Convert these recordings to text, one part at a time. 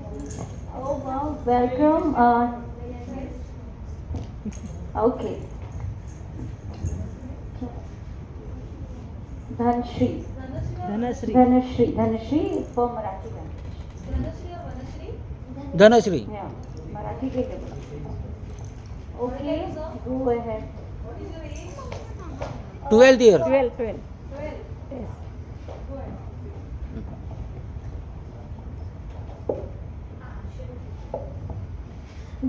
Oh wow, welcome. Okay. Dhanshri. Dhanashree Dhanshri for Marathi language. Dhanashree Yeah, Marathi के लिए बोला. Okay, go ahead. 12th year 12.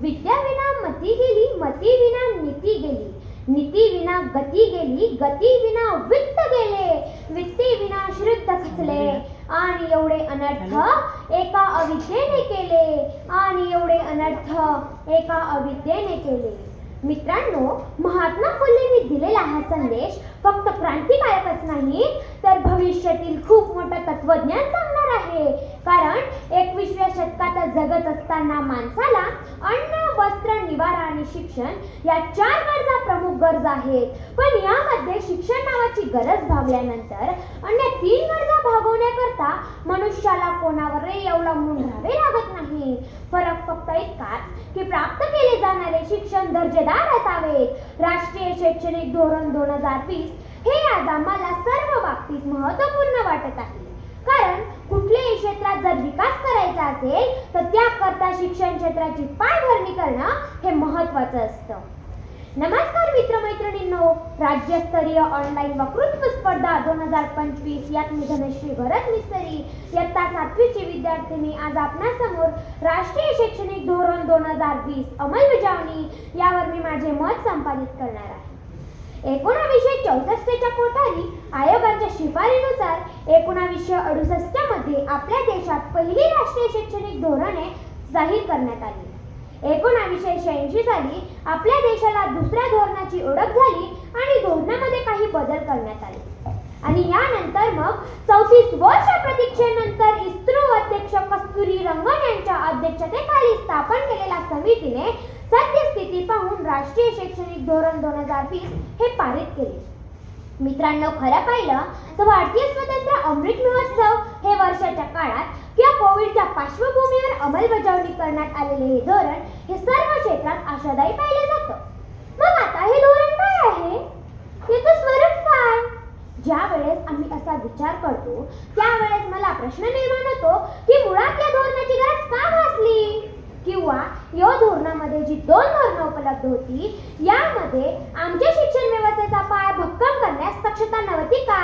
विद्या विना मती गेली, मती विना नीती गेली, नीती विना गती गेली, गती विना वित्त गेले, वित्ती विना श्रुद्ध खचले, आणि एवढे अनर्थ एका अविद्येने केले, आणि एवढे अनर्थ एका अविद्येने केले. मित्रांनो, महात्मा फुलेंनी दिलेला हा संदेश फक्त क्रांतिकारकच नाही तर भविष्यातील खूप मोठं तत्वज्ञान सांगणार आहे. कारण 21व्या शतकात जगत असताना माणसाला अन्न, वस्त्र, निवारा आणि शिक्षण या 4 गरजा प्रमुख गरजा आहेत. पण यामध्ये शिक्षण नावाची गरज भागल्यानंतर अन्य 3 गरजा भागवण्याकरता मनुष्याला कोणावरही अवलंबून राहावे लागत नाही. फरक फक्त इतकाच की प्राप्त केले जाणारे शिक्षण दर्जेदार असावे. राष्ट्रीय शैक्षणिक धोरण 2020 हे आज आम्हाला सर्व बाबतीत महत्त्वपूर्ण वाटत आहे. कारण कुठल्याही क्षेत्रात जर विकास करायचा असेल तर त्याकरता शिक्षण क्षेत्राची पायभरणी करणं हे महत्त्वाचं असतं. नमस्कार मित्रमैत्रिणींनो, राज्यस्तरीय ऑनलाईन वक्तृत्व स्पर्धा 2025 यात मी धनश्री भरत मिस्त्री इयत्ता 7वीची विद्यार्थिनी आज आपणासमोर राष्ट्रीय शैक्षणिक धोरण 2020 अंमलबजावणी यावर मी माझे मत संपादित करणार आहे. 1964च्या कोठारी आयोगाच्या शिफारसीनुसार 1968 मध्ये आपल्या देशात पहिली राष्ट्रीय शैक्षणिक धोरणे जाहीर करण्यात आली. 1986 साली आपल्या देशाला दुसऱ्या धोरणाची ओळख झाली आणि धोरणामध्ये काही बदल करण्यात आले. आणि यानंतर मग 34 वर्ष प्रतीक्षेनंतर इस्रो अध्यक्ष कस्तुरी रंगन यांच्या अध्यक्षतेखाली स्थापन केलेल्या समितीने सद्यस्थिती पाहून राष्ट्रीय शैक्षणिक धोरण 2020 हे पारित केले. मित्रांनो, खरं पाहिलं तर भारतीय स्वातंत्र्य अमृत महोत्सव हे वर्षाच्या काळात किंवा कोविडच्या पार्श्वभूमीवर अंमलबजावणी करण्यात आलेले हे धोरण हे सर्व क्षेत्रात आशादायी पाहिले जातं. मग आता हे धोरण काय आहे? याचं स्वरूप काय? ज्या वेळेस आम्ही असा विचार करतो त्यावेळेस मला प्रश्न निर्माण होतो की मुळात या धोरणाची गरज का भासली? किंवा या धोरणामध्ये जी 2 धोरणं उपलब्ध होती यामध्ये आमच्या शिक्षण व्यवस्थेचा पाया भक्कम करण्यास दक्षता नव्हती का?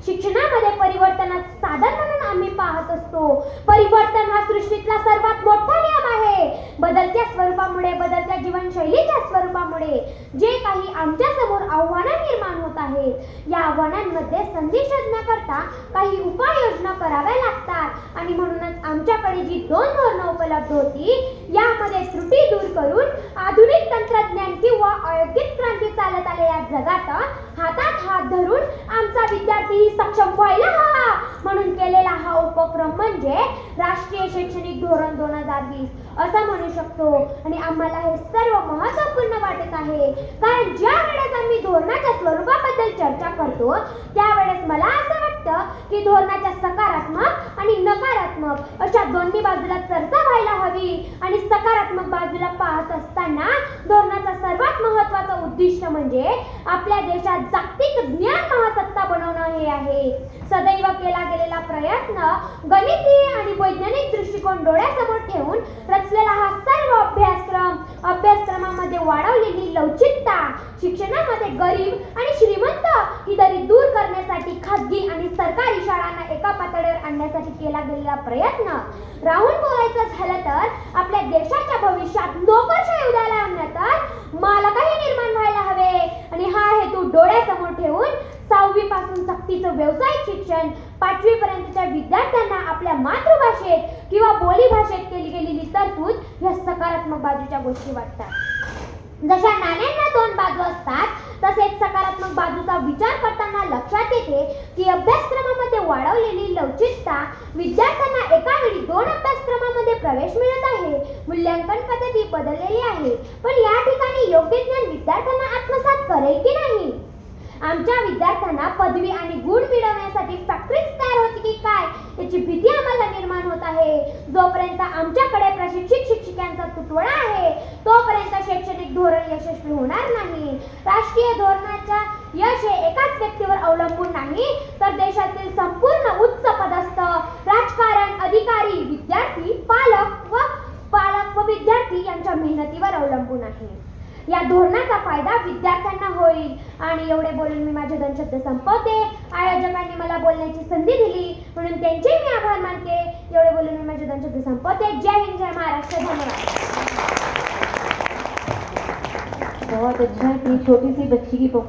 शिक्षणामध्ये परिवर्तनाचं साधन म्हणून आम्ही पाहत असतो. परिवर्तन हा सृष्टीतला सर्वात मोठा नियम आहे. बदलत्या स्वरूपामुळे, बदलत्या जीवनशैलीच्या स्वरूपामुळे जे काही आमच्या समोर आव्हानं निर्माण होत आहेत या आव्हानांमध्ये संधी शोधण्याकरता काही उपाययोजना कराव्या लागतात. आणि म्हणूनच आमच्याकडे जी 2 धोरणं उपलब्ध होती यामध्ये त्रुटी दूर करून आधुनिक तंत्रज्ञान किंवा औद्योगिक क्रांती चालत आलेल्या जगात हातात हात धरून आमचा विद्यार्थी सक्षम व्हायला हवा म्हणून केलेला हा उपक्रम म्हणजे राष्ट्रीय शैक्षणिक धोरण 2020 असं म्हणू शकतो. आणि आम्हाला हे सर्व महत्त्वपूर्ण वाटत आहे कारण ज्या वेळेस आम्ही धोरणाच्या स्वरूपाबद्दल चर्चा करतो त्यावेळेस मला असं वाटतं की धोरणाच्या सकारात्मक आणि नकारात्मक अशा दोन्ही बाजूला चर्चा व्हायला हवी. आणि सकारात्मक बाजूला पाहत असताना धोरणाचा सर्वात महत्त्वाचं उद्दिष्ट म्हणजे आपल्या देशात जागतिक ज्ञान महासत्ता बनवणं हे आहे. सदैव केला गेलेला प्रयत्न गणितीय आणि वैज्ञानिक दृष्टिकोन डोळ्यासमोर ठेवून रचलेला हा सर्व अभ्यासक्रमामध्ये वाढवलेली लवचिकता, शिक्षणामध्ये गरीब आणि श्रीमंत ही दरी दूर करण्यासाठी खाजगी आणि सरकारी शाळांना एका पातळीवर आणण्यासाठी केला गेलेला प्रयत्न. राहून बोलायचं झालं तर आपल्या देशाच्या भविष्यात नोकरशाही उदयाला आणण्यात मालकही निर्माण व्हायला हवे. आणि हा हेतू डोळ्यासमोर ठेवून 6वी पासून सक्तीचं व्यावसायिक शिक्षण, 5वी पर्यंतच्या विद्यार्थ्यांना आपल्या मातृभाषेत किंवा बोलीभाषेत केली गेलेली तरतूद या सकारात्मक बाजूच्या गोष्टी वाटतात. जशा नाण्यांना 2 बाजू असतात तसेच सकारात्मक बाजूचा विचार करताना लक्षात येते की अभ्यासक्रमामध्ये वाढवलेली लवचिकता विद्यार्थ्यांना एका वेळी 2 अभ्यासक्रमामध्ये प्रवेश मिळत आहे. मूल्यांकन पद्धती बदललेली आहे पण या ठिकाणी योग्य ज्ञान विद्यार्थ्यांना आत्मसात करेल की नाही? आमच्या विद्यार्थ्यांना पदवी आणि गुण मिळवण्यासाठी फॅक्टरीज तयार होती की काय याची भीती आम्हाला निर्माण होत आहे. जोपर्यंत आमच्याकडे प्रशिक्षित शिक्षिकांचा तुटवडा आहे तोपर्यंत शैक्षणिक धोरण यशस्वी होणार नाही. राष्ट्रीय धोरणाचा यश हे एकाच व्यक्तीवर अवलंबून नाही तर देशातील संपूर्ण उच्च पदस्थ राजकारण, अधिकारी, विद्यार्थी, पालक व विद्यार्थी यांच्या मेहनतीवर अवलंबून आहे. या धोरणाचा फायदा विद्यार्थ्यांना होईल. आणि एवढे बोलून मी माझे 2 शब्द संपवते. आयोजकांनी मला बोलण्याची संधी दिली म्हणून त्यांचे मी आभार मानते. एवढे बोलून मी माझे 2 शब्द संपवते. जय हिंद, जय महाराष्ट्र. धन्यवाद. बहुत अच्छा कि छोटी सी बच्ची की